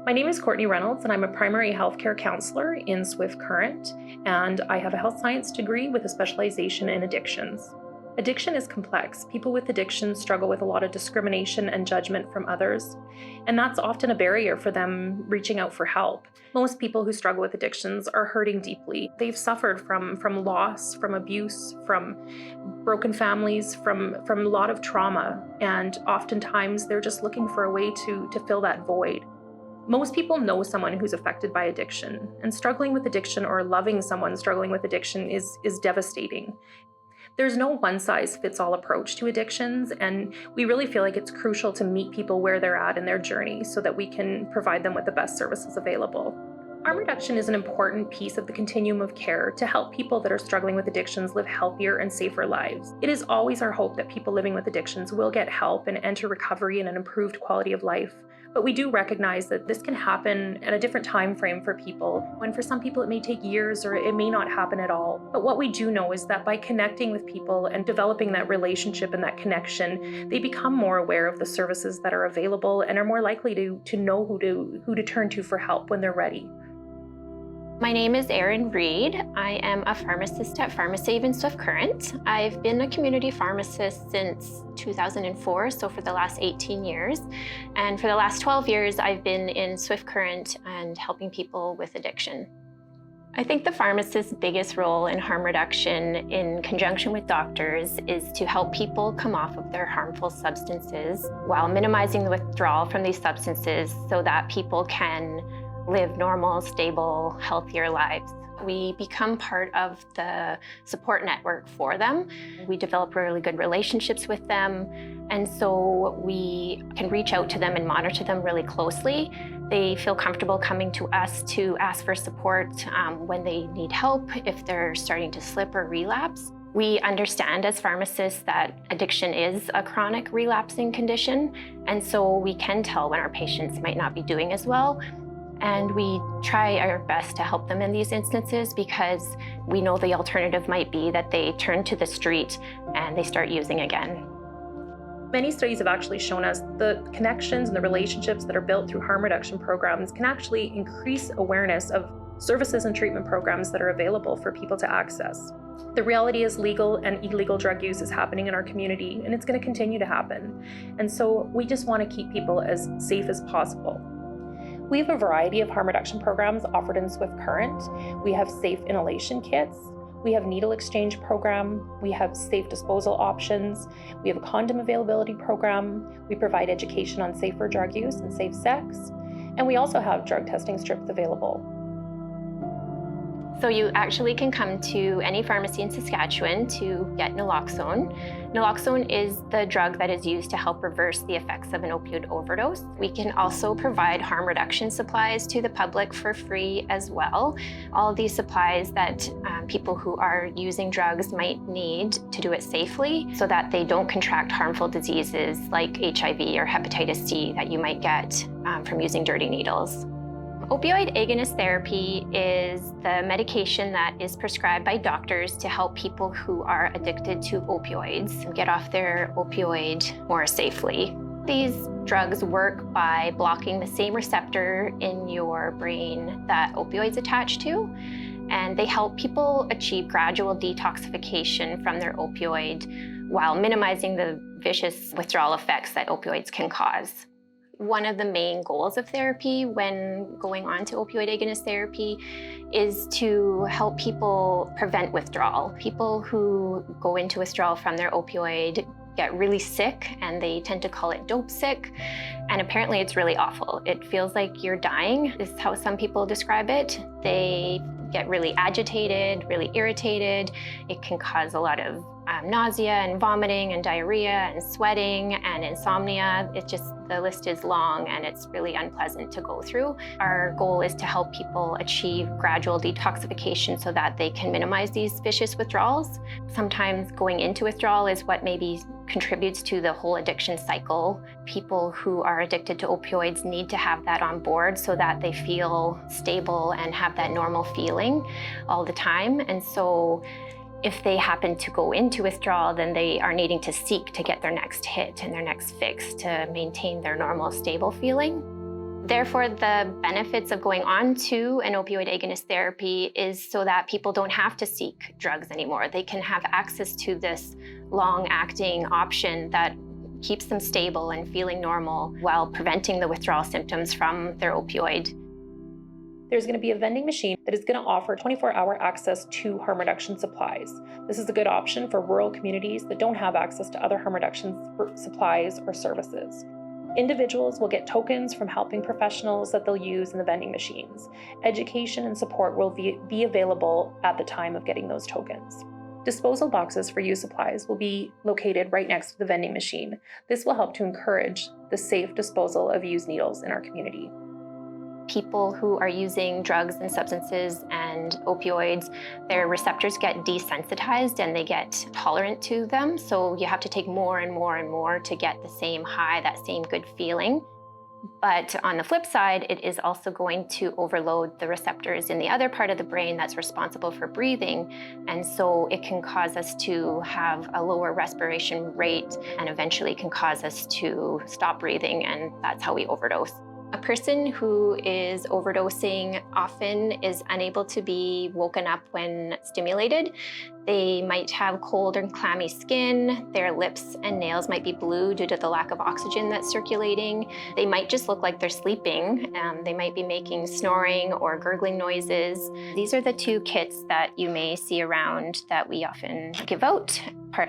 My name is Courtney Reynolds, and I'm a primary healthcare counselor in Swift Current, and I have a health science degree with a specialization in addictions. Addiction is complex. People with addiction struggle with a lot of discrimination and judgment from others, and that's often a barrier for them reaching out for help. Most people who struggle with addictions are hurting deeply. They've suffered from loss, from abuse, from broken families, from a lot of trauma, and oftentimes they're just looking for a way to fill that void. Most people know someone who's affected by addiction, and struggling with addiction or loving someone struggling with addiction is devastating. There's no one-size-fits-all approach to addictions, and we really feel like it's crucial to meet people where they're at in their journey so that we can provide them with the best services available. Harm reduction is an important piece of the continuum of care to help people that are struggling with addictions live healthier and safer lives. It is always our hope that people living with addictions will get help and enter recovery and an improved quality of life. But we do recognize that this can happen at a different time frame for people. And for some people, it may take years or it may not happen at all. But what we do know is that by connecting with people and developing that relationship and that connection, they become more aware of the services that are available and are more likely to know who to turn to for help when they're ready. My name is Erin Reed. I am a pharmacist at PharmaSave in Swift Current. I've been a community pharmacist since 2004, so for the last 18 years. And for the last 12 years, I've been in Swift Current and helping people with addiction. I think the pharmacist's biggest role in harm reduction in conjunction with doctors is to help people come off of their harmful substances while minimizing the withdrawal from these substances so that people can live normal, stable, healthier lives. We become part of the support network for them. We develop really good relationships with them, and so we can reach out to them and monitor them really closely. They feel comfortable coming to us to ask for support when they need help, if they're starting to slip or relapse. We understand as pharmacists that addiction is a chronic relapsing condition, and so we can tell when our patients might not be doing as well. And we try our best to help them in these instances because we know the alternative might be that they turn to the street and they start using again. Many studies have actually shown us the connections and the relationships that are built through harm reduction programs can actually increase awareness of services and treatment programs that are available for people to access. The reality is legal and illegal drug use is happening in our community, and it's going to continue to happen. And so we just want to keep people as safe as possible. We have a variety of harm reduction programs offered in Swift Current. We have safe inhalation kits. We have needle exchange program. We have safe disposal options. We have a condom availability program. We provide education on safer drug use and safe sex. And we also have drug testing strips available. So you actually can come to any pharmacy in Saskatchewan to get naloxone. Naloxone is the drug that is used to help reverse the effects of an opioid overdose. We can also provide harm reduction supplies to the public for free as well. All of these supplies that people who are using drugs might need to do it safely so that they don't contract harmful diseases like HIV or hepatitis C that you might get from using dirty needles. Opioid agonist therapy is the medication that is prescribed by doctors to help people who are addicted to opioids get off their opioid more safely. These drugs work by blocking the same receptor in your brain that opioids attach to, and they help people achieve gradual detoxification from their opioid while minimizing the vicious withdrawal effects that opioids can cause. One of the main goals of therapy when going on to opioid agonist therapy is to help people prevent withdrawal. People who go into withdrawal from their opioid get really sick, and they tend to call it dope sick. And apparently it's really awful. It feels like you're dying, is how some people describe it. They get really agitated, really irritated. It can cause a lot of nausea and vomiting and diarrhea and sweating and insomnia. The list is long and it's really unpleasant to go through. Our goal is to help people achieve gradual detoxification so that they can minimize these vicious withdrawals. Sometimes going into withdrawal is what maybe contributes to the whole addiction cycle. People who are addicted to opioids need to have that on board so that they feel stable and have that normal feeling all the time. And so if they happen to go into withdrawal, then they are needing to seek to get their next hit and their next fix to maintain their normal, stable feeling. Therefore, the benefits of going on to an opioid agonist therapy is so that people don't have to seek drugs anymore. They can have access to this long-acting option that keeps them stable and feeling normal while preventing the withdrawal symptoms from their opioid. There's going to be a vending machine that is going to offer 24-hour access to harm reduction supplies. This is a good option for rural communities that don't have access to other harm reduction supplies or services. Individuals will get tokens from helping professionals that they'll use in the vending machines. Education and support will be available at the time of getting those tokens. Disposal boxes for used supplies will be located right next to the vending machine. This will help to encourage the safe disposal of used needles in our community. People who are using drugs and substances and opioids, their receptors get desensitized and they get tolerant to them. So you have to take more and more and more to get the same high, that same good feeling. But on the flip side, it is also going to overload the receptors in the other part of the brain that's responsible for breathing. And so it can cause us to have a lower respiration rate and eventually can cause us to stop breathing, and that's how we overdose. A person who is overdosing often is unable to be woken up when stimulated. They might have cold and clammy skin. Their lips and nails might be blue due to the lack of oxygen that's circulating. They might just look like they're sleeping. They might be making snoring or gurgling noises. These are the two kits that you may see around that we often give out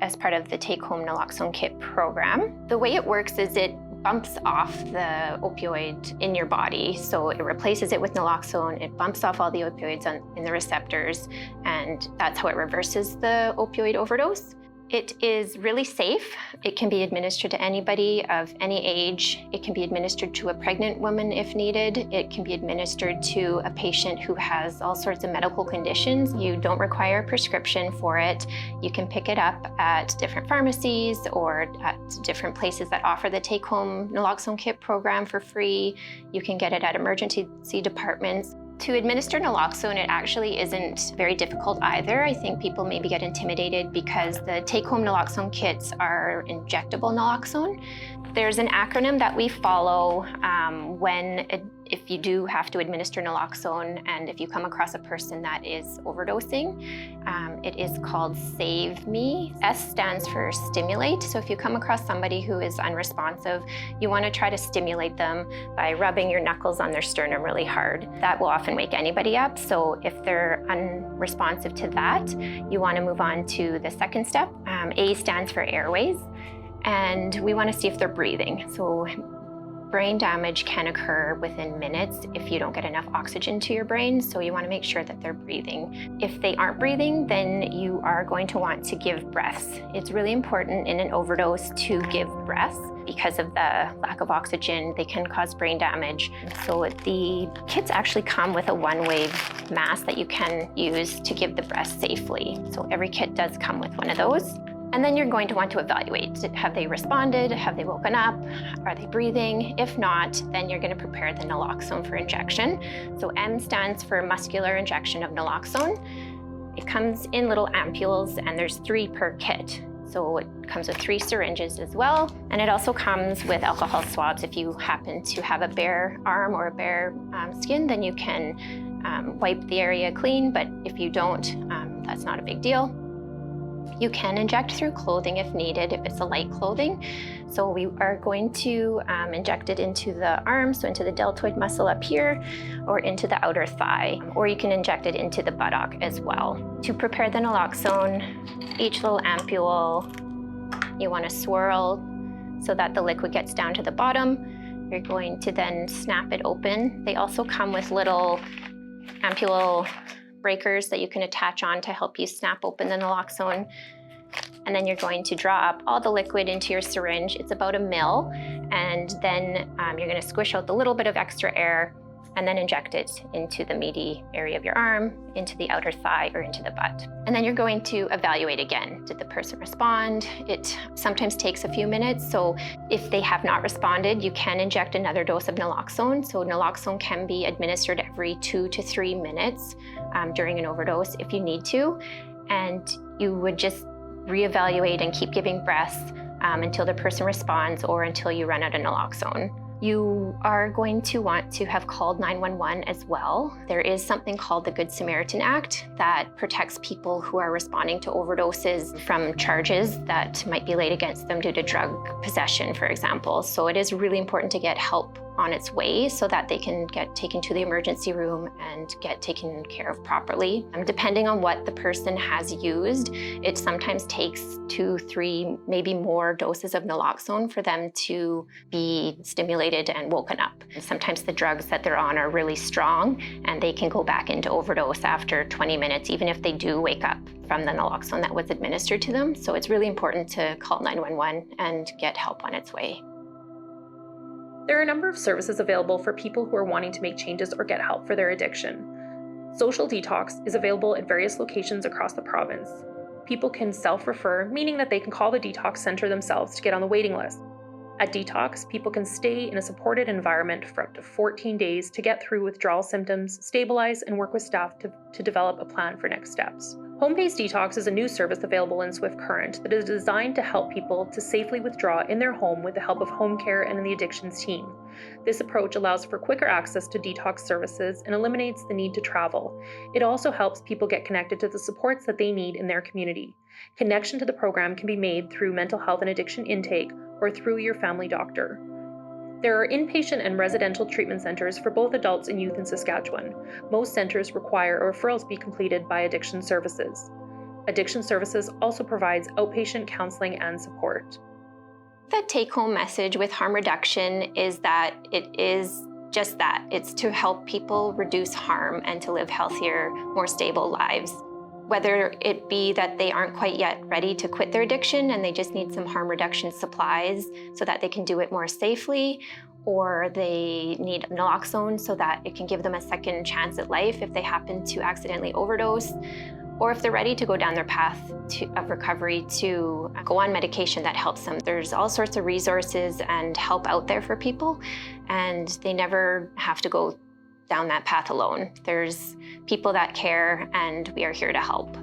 as part of the take-home naloxone kit program. The way it works is it bumps off the opioid in your body. So it replaces it with naloxone, it bumps off all the opioids in the receptors, and that's how it reverses the opioid overdose. It is really safe. It can be administered to anybody of any age. It can be administered to a pregnant woman if needed. It can be administered to a patient who has all sorts of medical conditions. You don't require a prescription for it. You can pick it up at different pharmacies or at different places that offer the take-home naloxone kit program for free. You can get it at emergency departments. To administer naloxone, it actually isn't very difficult either. I think people maybe get intimidated because the take-home naloxone kits are injectable naloxone. There's an acronym that we follow if you do have to administer naloxone and if you come across a person that is overdosing. It is called SAVE ME. S stands for stimulate. So if you come across somebody who is unresponsive, you want to try to stimulate them by rubbing your knuckles on their sternum really hard. That will often wake anybody up. So if they're unresponsive to that, you want to move on to the second step. A stands for airways. And we want to see if they're breathing. So brain damage can occur within minutes if you don't get enough oxygen to your brain, so you want to make sure that they're breathing. If they aren't breathing, then you are going to want to give breaths. It's really important in an overdose to give breaths because of the lack of oxygen. They can cause brain damage. So the kits actually come with a one-wave mask that you can use to give the breaths safely. So every kit does come with one of those. And then you're going to want to evaluate. Have they responded? Have they woken up? Are they breathing? If not, then you're going to prepare the naloxone for injection. So M stands for muscular injection of naloxone. It comes in little ampules and there's 3 per kit. So it comes with 3 syringes as well. And it also comes with alcohol swabs. If you happen to have a bare arm or a bare skin, then you can wipe the area clean. But if you don't, that's not a big deal. You can inject through clothing if needed, if it's a light clothing. So we are going to inject it into the arm, so into the deltoid muscle up here, or into the outer thigh, or you can inject it into the buttock as well. To prepare the naloxone, each little ampule, you want to swirl so that the liquid gets down to the bottom. You're going to then snap it open. They also come with little ampule breakers that you can attach on to help you snap open the naloxone. And then you're going to draw up all the liquid into your syringe. It's about 1 ml. And then you're going to squish out the little bit of extra air and then inject it into the meaty area of your arm, into the outer thigh, or into the butt. And then you're going to evaluate again. Did the person respond? It sometimes takes a few minutes. So if they have not responded, you can inject another dose of naloxone. So naloxone can be administered every 2 to 3 minutes during an overdose if you need to. And you would just reevaluate and keep giving breaths until the person responds or until you run out of naloxone. You are going to want to have called 911 as well. There is something called the Good Samaritan Act that protects people who are responding to overdoses from charges that might be laid against them due to drug possession, for example. So it is really important to get help on its way so that they can get taken to the emergency room and get taken care of properly. Depending on what the person has used, it sometimes takes 2, 3, maybe more doses of naloxone for them to be stimulated and woken up. Sometimes the drugs that they're on are really strong and they can go back into overdose after 20 minutes, even if they do wake up from the naloxone that was administered to them. So it's really important to call 911 and get help on its way. There are a number of services available for people who are wanting to make changes or get help for their addiction. Social detox is available at various locations across the province. People can self-refer, meaning that they can call the detox center themselves to get on the waiting list. At Detox, people can stay in a supported environment for up to 14 days to get through withdrawal symptoms, stabilize, and work with staff to develop a plan for next steps. Home-based detox is a new service available in Swift Current that is designed to help people to safely withdraw in their home with the help of home care and the addictions team. This approach allows for quicker access to detox services and eliminates the need to travel. It also helps people get connected to the supports that they need in their community. Connection to the program can be made through mental health and addiction intake or through your family doctor. There are inpatient and residential treatment centers for both adults and youth in Saskatchewan. Most centers require a referral to be completed by Addiction Services. Addiction Services also provides outpatient counseling and support. The take-home message with harm reduction is that it is just that. It's to help people reduce harm and to live healthier, more stable lives. Whether it be that they aren't quite yet ready to quit their addiction and they just need some harm reduction supplies so that they can do it more safely, or they need naloxone so that it can give them a second chance at life if they happen to accidentally overdose, or if they're ready to go down their path of recovery to go on medication that helps them. There's all sorts of resources and help out there for people, and they never have to go down that path alone. There's people that care, and we are here to help.